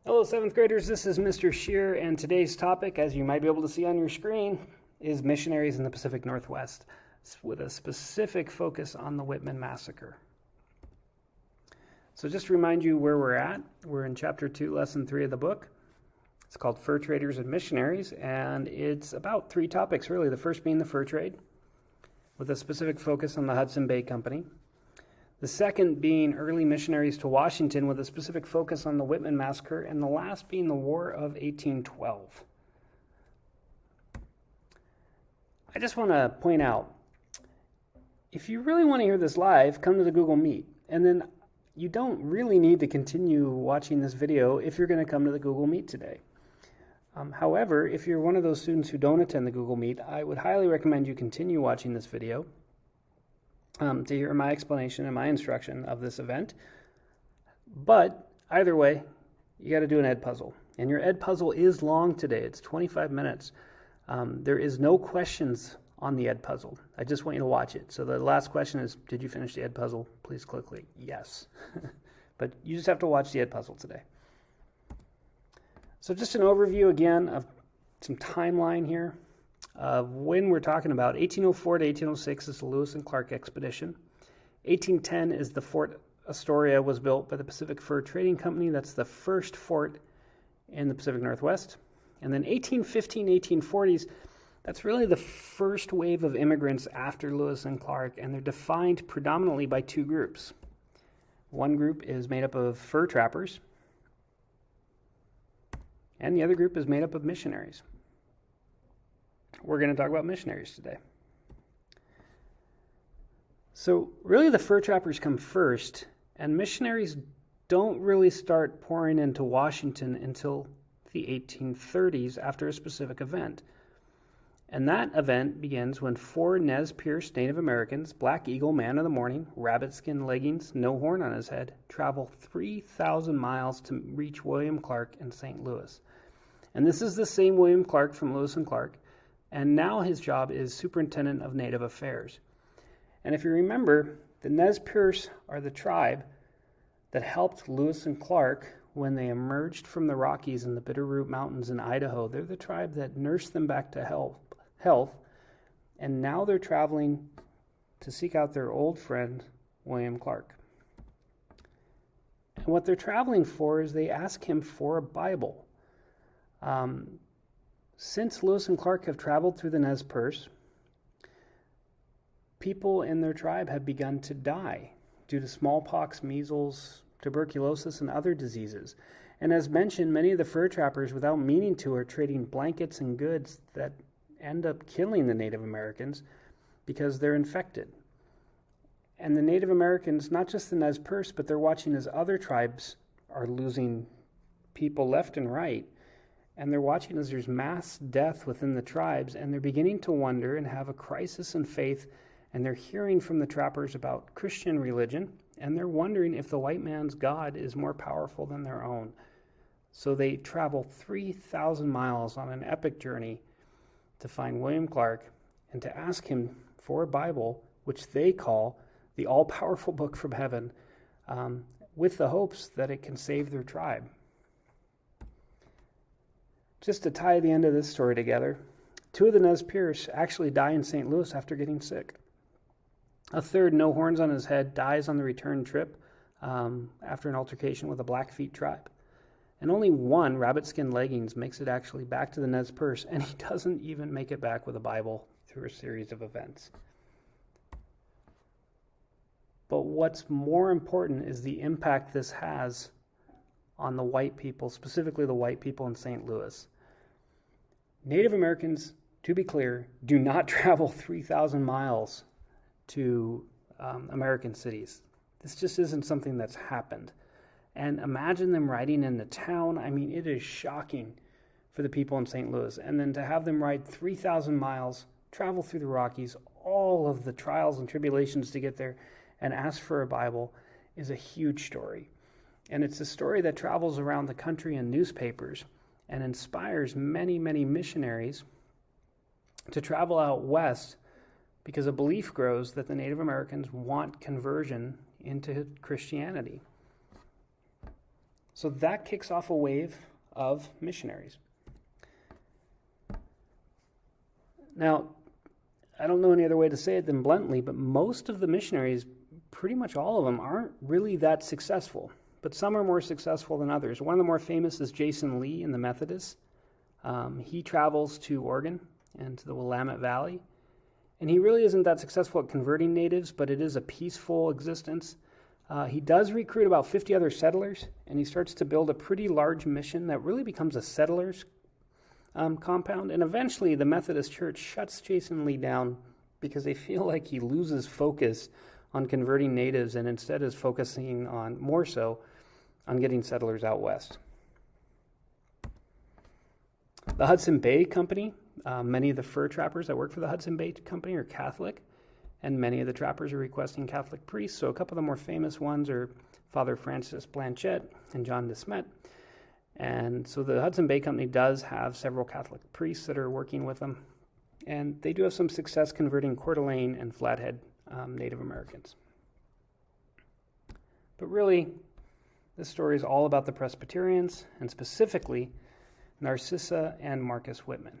Hello, 7th graders. This is Mr. Shear, and today's topic, as you might be able to see on your screen, is missionaries in the Pacific Northwest, with a specific focus on the Whitman Massacre. So just to remind you where we're at, we're in Chapter 2, Lesson 3 of the book. It's called Fur Traders and Missionaries, and it's about three topics, really. The first being the fur trade, with a specific focus on the Hudson Bay Company. The second being early missionaries to Washington with a specific focus on the Whitman Massacre, and the last being the War of 1812. I just want to point out, if you really want to hear this live, come to the Google Meet. And then you don't really need to continue watching this video if you're going to come to the Google Meet today. However, if you're one of those students who don't attend the Google Meet, I would highly recommend you continue watching this video to hear my explanation and my instruction of this event. But either way, you got to do an ed puzzle. And your ed puzzle is long today. It's 25 minutes. There is no questions on the ed puzzle. I just want you to watch it. So the last question is, did you finish the ed puzzle? Please click yes. But you just have to watch the ed puzzle today. So just an overview again of some timeline here. When we're talking about 1804 to 1806 is the Lewis and Clark expedition. 1810 is the Fort Astoria was built by the Pacific Fur Trading Company. That's the first fort in the Pacific Northwest. And then 1815, 1840s, that's really the first wave of immigrants after Lewis and Clark, and they're defined predominantly by two groups. One group is made up of fur trappers, and the other group is made up of missionaries. We're going to talk about missionaries today. So really the fur trappers come first, and missionaries don't really start pouring into Washington until the 1830s after a specific event. And that event begins when four Nez Perce Native Americans, Black Eagle, Man of the Morning, Rabbit Skin Leggings, No Horn on his head, travel 3,000 miles to reach William Clark in St. Louis. And this is the same William Clark from Lewis and Clark. And now his job is Superintendent of Native Affairs. And if you remember, the Nez Perce are the tribe that helped Lewis and Clark when they emerged from the Rockies in the Bitterroot Mountains in Idaho. They're the tribe that nursed them back to health. And now they're traveling to seek out their old friend, William Clark. And what they're traveling for is they ask him for a Bible. Since Lewis and Clark have traveled through the Nez Perce, people in their tribe have begun to die due to smallpox, measles, tuberculosis, and other diseases. And as mentioned, many of the fur trappers, without meaning to, are trading blankets and goods that end up killing the Native Americans because they're infected. And the Native Americans, not just the Nez Perce, but they're watching as other tribes are losing people left and right. And they're watching as there's mass death within the tribes, and they're beginning to wonder and have a crisis in faith, and they're hearing from the trappers about Christian religion, and they're wondering if the white man's God is more powerful than their own. So they travel 3,000 miles on an epic journey to find William Clark and to ask him for a Bible, which they call the all-powerful book from heaven, with the hopes that it can save their tribe. Just to tie the end of this story together, two of the Nez Perce actually die in St. Louis after getting sick. A third, No Horns on his head, dies on the return trip after an altercation with a Blackfeet tribe. And only one, Rabbit Skin Leggings, makes it actually back to the Nez Perce, and he doesn't even make it back with a Bible through a series of events. But what's more important is the impact this has on the white people, specifically the white people in St. Louis. Native Americans, to be clear, do not travel 3,000 miles to American cities. This just isn't something that's happened. And imagine them riding into town. I mean, it is shocking for the people in St. Louis. And then to have them ride 3,000 miles, travel through the Rockies, all of the trials and tribulations to get there, and ask for a Bible is a huge story. And it's a story that travels around the country in newspapers and inspires many, many missionaries to travel out west because a belief grows that the Native Americans want conversion into Christianity. So that kicks off a wave of missionaries. Now, I don't know any other way to say it than bluntly, but most of the missionaries, pretty much all of them, aren't really that successful. But some are more successful than others. One of the more famous is Jason Lee in the Methodists. He travels to Oregon and to the Willamette Valley. And he really isn't that successful at converting natives, but it is a peaceful existence. He does recruit about 50 other settlers, and he starts to build a pretty large mission that really becomes a settlers' compound. And eventually the Methodist Church shuts Jason Lee down because they feel like he loses focus on converting natives and instead is focusing on more so on getting settlers out west. The Hudson Bay Company, many of the fur trappers that work for the Hudson Bay Company are Catholic, and many of the trappers are requesting Catholic priests. So a couple of the more famous ones are Father Francis Blanchette and John DeSmet. And so the Hudson Bay Company does have several Catholic priests that are working with them. And they do have some success converting Coeur d'Alene and Flathead Native Americans. But really, this story is all about the Presbyterians, and specifically Narcissa and Marcus Whitman.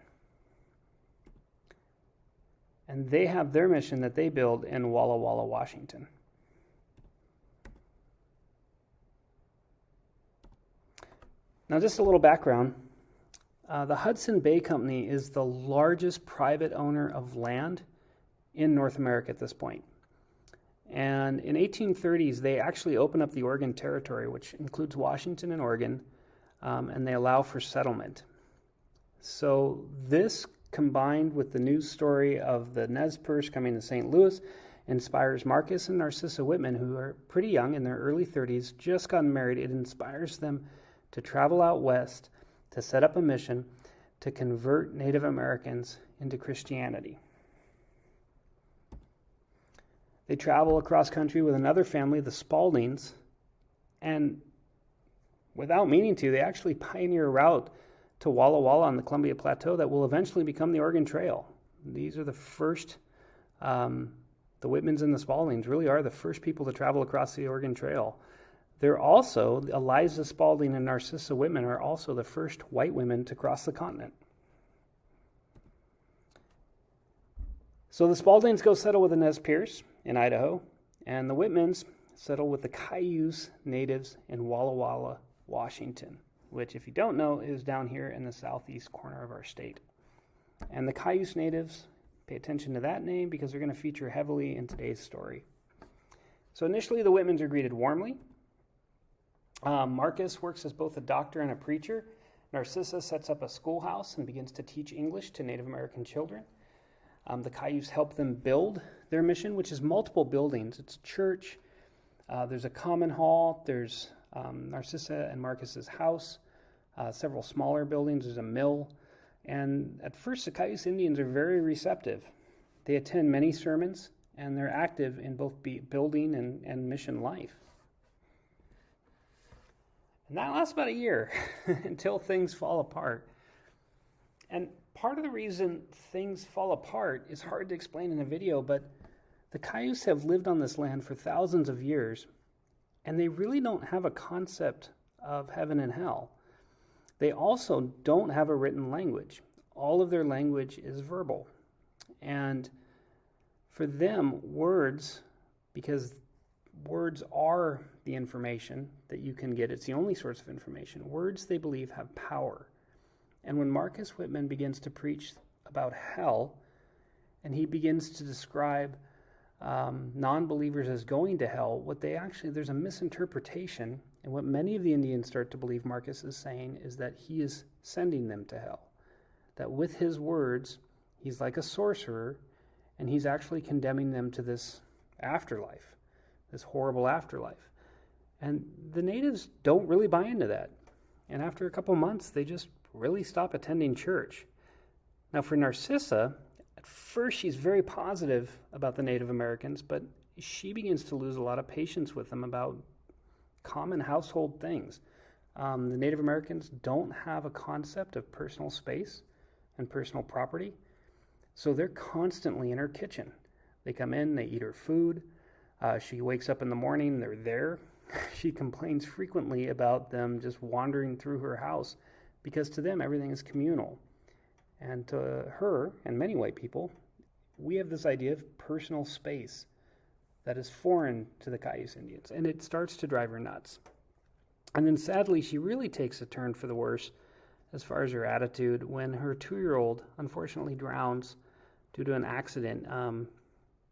And they have their mission that they build in Walla Walla, Washington. Now, just a little background. The Hudson Bay Company is the largest private owner of land in North America at this point. And in 1830s, they actually open up the Oregon Territory, which includes Washington and Oregon, and they allow for settlement. So this, combined with the news story of the Nez Perce coming to St. Louis, inspires Marcus and Narcissa Whitman, who are pretty young in their early 30s, just gotten married. It inspires them to travel out west, to set up a mission, to convert Native Americans into Christianity. They travel across country with another family, the Spaldings, and without meaning to, they actually pioneer a route to Walla Walla on the Columbia Plateau that will eventually become the Oregon Trail. These are the first, the Whitmans and the Spaldings really are the first people to travel across the Oregon Trail. They're also, Eliza Spalding and Narcissa Whitman are also the first white women to cross the continent. So the Spaldings go settle with the Nez Perce in Idaho, and the Whitmans settle with the Cayuse natives in Walla Walla, Washington, which, if you don't know, is down here in the southeast corner of our state. And the Cayuse natives, pay attention to that name because they're going to feature heavily in today's story. So initially, the Whitmans are greeted warmly. Marcus works as both a doctor and a preacher. Narcissa sets up a schoolhouse and begins to teach English to Native American children. The Cayuse help them build their mission, which is multiple buildings. It's a church. There's a common hall. There's Narcissa and Marcus's house. Several smaller buildings. There's a mill. And at first, the Cayuse Indians are very receptive. They attend many sermons, and they're active in both building and mission life. And that lasts about a year until things fall apart. And part of the reason things fall apart is hard to explain in a video, but the Cayuse have lived on this land for thousands of years, and they really don't have a concept of heaven and hell. They also don't have a written language. All of their language is verbal. And for them, words, because words are the information that you can get, it's the only source of information. Words, they believe, have power. And when Marcus Whitman begins to preach about hell, and he begins to describe non-believers as going to hell, there's a misinterpretation, and what many of the Indians start to believe Marcus is saying is that he is sending them to hell. That with his words, he's like a sorcerer, and he's actually condemning them to this afterlife, this horrible afterlife. And the natives don't really buy into that. And after a couple months, they just really stop attending church. Now for Narcissa, at first she's very positive about the Native Americans, but she begins to lose a lot of patience with them about common household things. The Native Americans don't have a concept of personal space and personal property, so they're constantly in her kitchen. They come in, they eat her food. She wakes up in the morning, they're there. She complains frequently about them just wandering through her house because to them everything is communal. And to her and many white people, we have this idea of personal space that is foreign to the Cayuse Indians, and it starts to drive her nuts. And then sadly, she really takes a turn for the worse as far as her attitude when her 2-year-old unfortunately drowns due to an accident,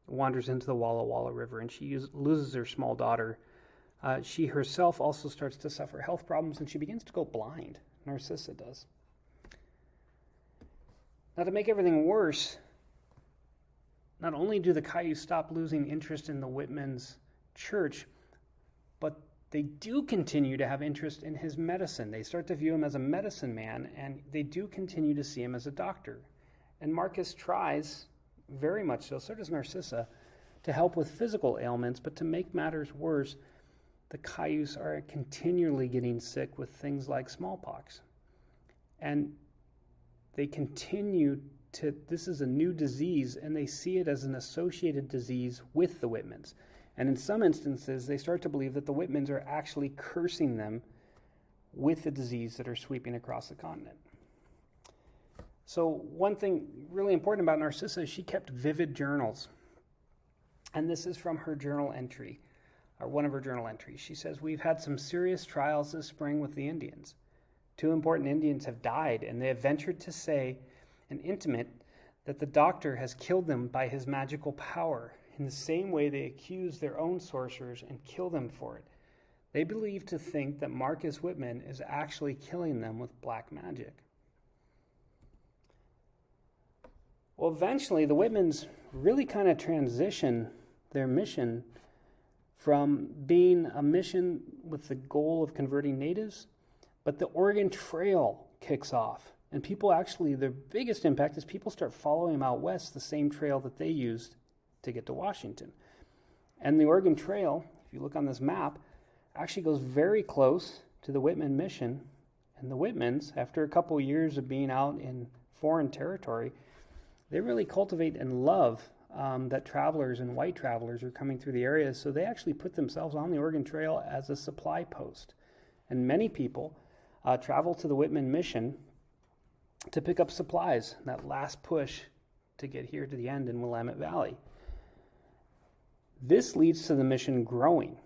wanders into the Walla Walla River, and she loses her small daughter. She herself also starts to suffer health problems, and she begins to go blind. Narcissa does. Now, to make everything worse, not only do the Cayuse stop losing interest in the Whitman's church, but they do continue to have interest in his medicine. They start to view him as a medicine man, and they do continue to see him as a doctor. And Marcus tries, very much so does Narcissa, to help with physical ailments, but to make matters worse, the Cayuse are continually getting sick with things like smallpox. And they continue to, this is a new disease, and they see it as an associated disease with the Whitmans. And in some instances, they start to believe that the Whitmans are actually cursing them with the disease that are sweeping across the continent. So one thing really important about Narcissa is she kept vivid journals. And this is from her journal entry, or one of her journal entries. She says, "We've had some serious trials this spring with the Indians. 2 important Indians have died, and they have ventured to say and intimate that the doctor has killed them by his magical power, in the same way they accuse their own sorcerers and kill them for it. They believe to think that Marcus Whitman is actually killing them with black magic." Well, eventually, the Whitmans really kind of transition their mission from being a mission with the goal of converting natives, but the Oregon Trail kicks off. And people actually, their biggest impact is people start following them out west, the same trail that they used to get to Washington. And the Oregon Trail, if you look on this map, actually goes very close to the Whitman mission. And the Whitmans, after a couple years of being out in foreign territory, they really cultivate and love that travelers and white travelers are coming through the area. So they actually put themselves on the Oregon Trail as a supply post. And many people travel to the Whitman mission to pick up supplies, that last push to get here to the end in Willamette Valley. This leads to the mission growing.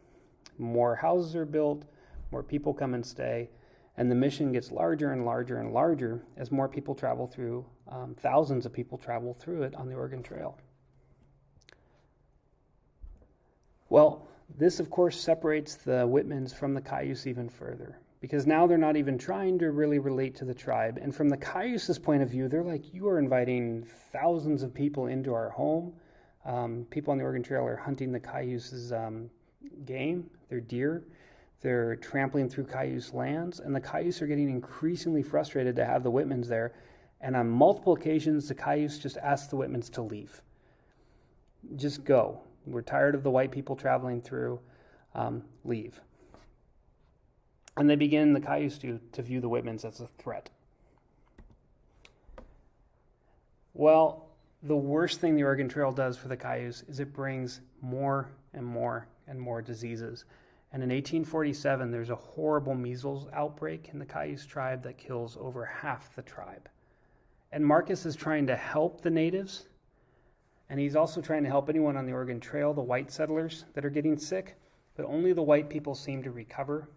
More houses are built, more people come and stay, and the mission gets larger and larger and larger as more people travel through, thousands of people travel through it on the Oregon Trail. Well, this of course separates the Whitmans from the Cayuse even further, because now they're not even trying to really relate to the tribe. And from the Cayuse's point of view, they're like, you are inviting thousands of people into our home. People on the Oregon Trail are hunting the Cayuse's game, their deer. They're trampling through Cayuse lands, and the Cayuse are getting increasingly frustrated to have the Whitmans there. And on multiple occasions, the Cayuse just ask the Whitmans to leave. Just go. We're tired of the white people traveling through. Leave. And they begin, the Cayuse to view the Whitmans as a threat. Well, the worst thing the Oregon Trail does for the Cayuse is it brings more and more and more diseases. And in 1847, there's a horrible measles outbreak in the Cayuse tribe that kills over half the tribe. And Marcus is trying to help the natives, and he's also trying to help anyone on the Oregon Trail, the white settlers that are getting sick, but only the white people seem to recover.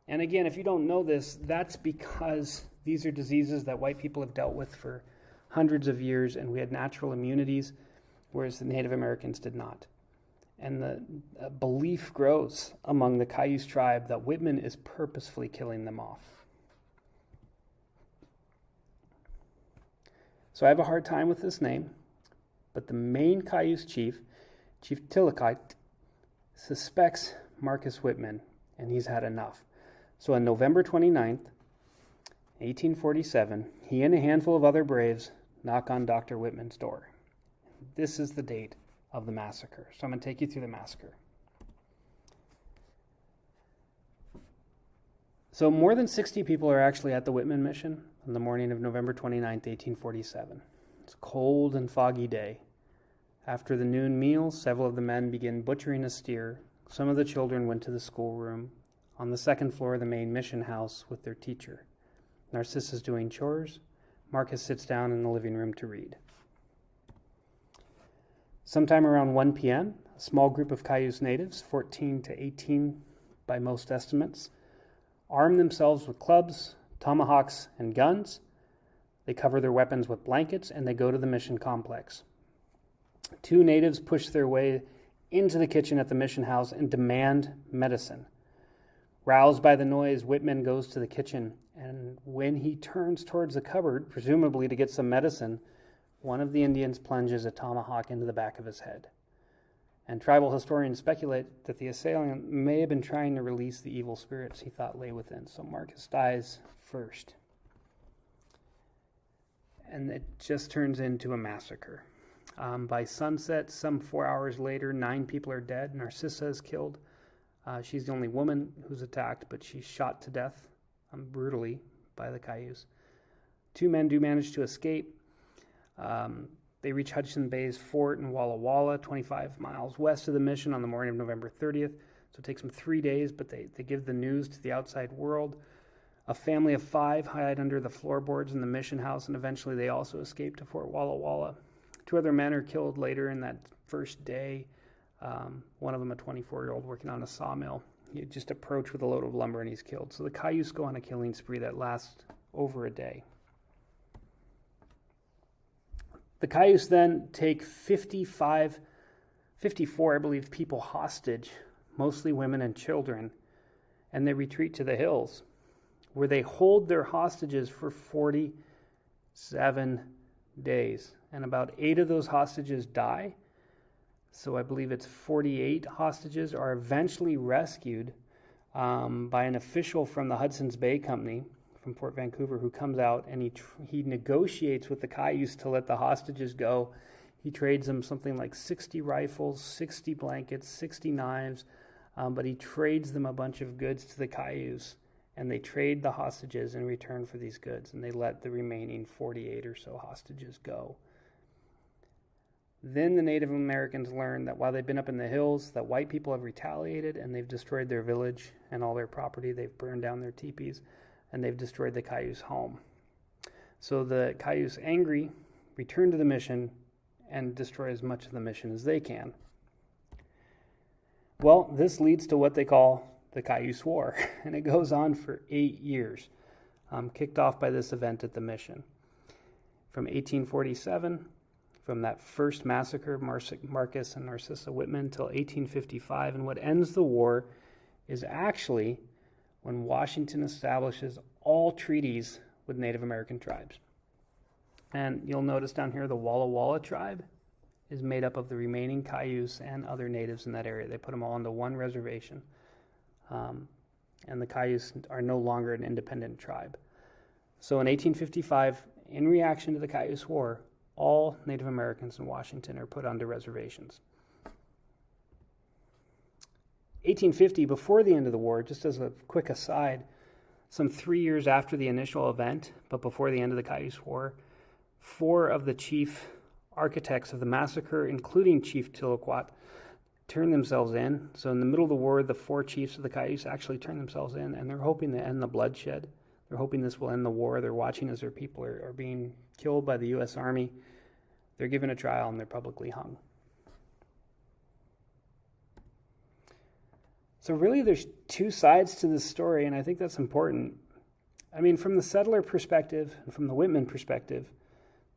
And again, if you don't know this, that's because these are diseases that white people have dealt with for hundreds of years, and we had natural immunities, whereas the Native Americans did not. And the belief grows among the Cayuse tribe that Whitman is purposefully killing them off. So I have a hard time with this name, but the main Cayuse chief, Chief Tillicite, suspects Marcus Whitman, and he's had enough. So on November 29th, 1847, he and a handful of other braves knock on Dr. Whitman's door. This is the date of the massacre. So I'm going to take you through the massacre. So more than 60 people are actually at the Whitman mission on the morning of November 29th, 1847. It's a cold and foggy day. After the noon meal, several of the men begin butchering a steer, Some of the children went to the schoolroom on the second floor of the main mission house with their teacher. Narcissa's doing chores. Marcus sits down in the living room to read. Sometime around 1 p.m., a small group of Cayuse natives, 14 to 18 by most estimates, arm themselves with clubs, tomahawks, and guns. They cover their weapons with blankets, and they go to the mission complex. 2 natives push their way into the kitchen at the mission house and demand medicine. Roused by the noise, Whitman goes to the kitchen, and when he turns towards the cupboard, presumably to get some medicine, one of the Indians plunges a tomahawk into the back of his head. And tribal historians speculate that the assailant may have been trying to release the evil spirits he thought lay within. So Marcus dies first. And it just turns into a massacre. By sunset, some 4 hours later, 9 people are dead. Narcissa is killed. She's the only woman who's attacked, but she's shot to death brutally by the Cayuse. 2 men do manage to escape. They reach Hudson Bay's fort in Walla Walla, 25 miles west of the mission on the morning of November 30th. So it takes them 3 days, but they give the news to the outside world. A family of 5 hide under the floorboards in the mission house, and eventually they also escape to Fort Walla Walla. 2 other men are killed later in that first day. One of them, a 24-year-old working on a sawmill. He just approached with a load of lumber and he's killed. So the Cayuse go on a killing spree that lasts over a day. The Cayuse then take 54, I believe, people hostage, mostly women and children, and they retreat to the hills, where they hold their hostages for 47 days. And about 8 of those hostages die. So I believe it's 48 hostages are eventually rescued by an official from the Hudson's Bay Company from Fort Vancouver, who comes out and he negotiates with the Cayuse to let the hostages go. He trades them something like 60 rifles, 60 blankets, 60 knives, but he trades them a bunch of goods to the Cayuse, and they trade the hostages in return for these goods, and they let the remaining 48 or so hostages go. Then the Native Americans learn that while they've been up in the hills, that white people have retaliated, and they've destroyed their village and all their property. They've burned down their teepees, and they've destroyed the Cayuse home. So the Cayuse, angry, return to the mission and destroy as much of the mission as they can. Well, this leads to what they call the Cayuse War, and it goes on for 8 years, kicked off by this event at the mission. From 1847, from that first massacre of Marcus and Narcissa Whitman, till 1855, and what ends the war is actually when Washington establishes all treaties with Native American tribes. And you'll notice down here the Walla Walla tribe is made up of the remaining Cayuse and other natives in that area. They put them all into one reservation. And the Cayuse are no longer an independent tribe. So in 1855, in reaction to the Cayuse War, all Native Americans in Washington are put onto reservations. 1850, before the end of the war, just as a quick aside, some 3 years after the initial event, but before the end of the Cayuse War, 4 of the chief architects of the massacre, including Chief Tillaquat, turned themselves in. So in the middle of the war, the 4 chiefs of the Cayuse actually turned themselves in, and they're hoping to end the bloodshed. They're hoping this will end the war. They're watching as their people are being killed by the U.S. Army. They're given a trial, and they're publicly hung. So really, there's 2 sides to this story, and I think that's important. I mean, from the settler perspective and from the Whitman perspective,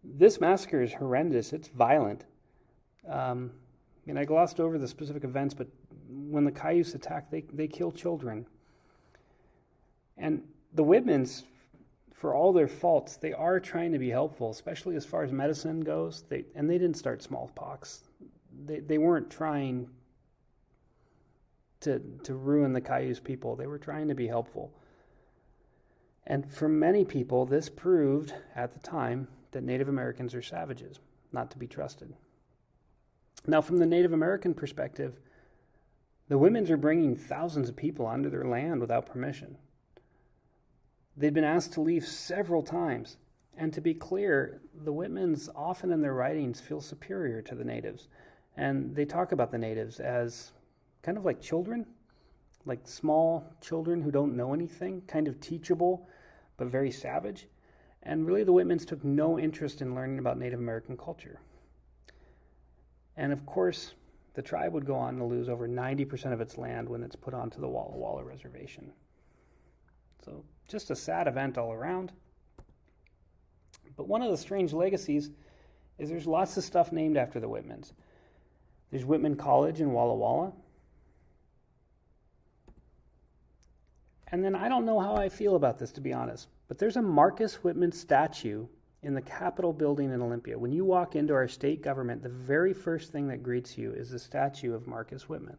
this massacre is horrendous. It's violent. And I glossed over the specific events, but when the Cayuse attack, they kill children. And the Whitmans, for all their faults, they are trying to be helpful, especially as far as medicine goes. They didn't start smallpox. They weren't trying to ruin the Cayuse people. They were trying to be helpful. And for many people, this proved at the time that Native Americans are savages, not to be trusted. Now, from the Native American perspective, the Whitmans are bringing thousands of people onto their land without permission. They've been asked to leave several times. And to be clear, the Whitmans often in their writings feel superior to the natives. And they talk about the natives as kind of like children, like small children who don't know anything, kind of teachable, but very savage. And really the Whitmans took no interest in learning about Native American culture. And of course, the tribe would go on to lose over 90% of its land when it's put onto the Walla Walla Reservation. So just a sad event all around. But one of the strange legacies is there's lots of stuff named after the Whitmans. There's Whitman College in Walla Walla. And then I don't know how I feel about this, to be honest, but there's a Marcus Whitman statue in the Capitol building in Olympia. When you walk into our state government, the very first thing that greets you is the statue of Marcus Whitman.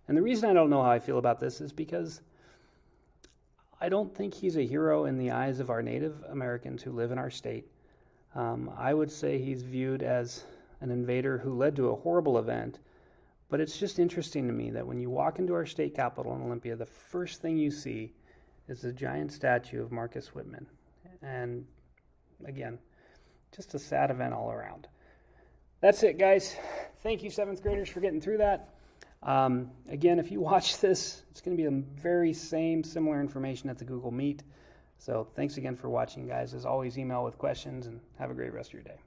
And the reason I don't know how I feel about this is because I don't think he's a hero in the eyes of our Native Americans who live in our state. I would say he's viewed as an invader who led to a horrible event, but it's just interesting to me that when you walk into our state capitol in Olympia, the first thing you see is a giant statue of Marcus Whitman. And again, just a sad event all around. That's it, guys. Thank you, 7th graders, for getting through that. Again, if you watch this, it's going to be the very similar information at the Google Meet. So thanks again for watching, guys. As always, email with questions, and have a great rest of your day.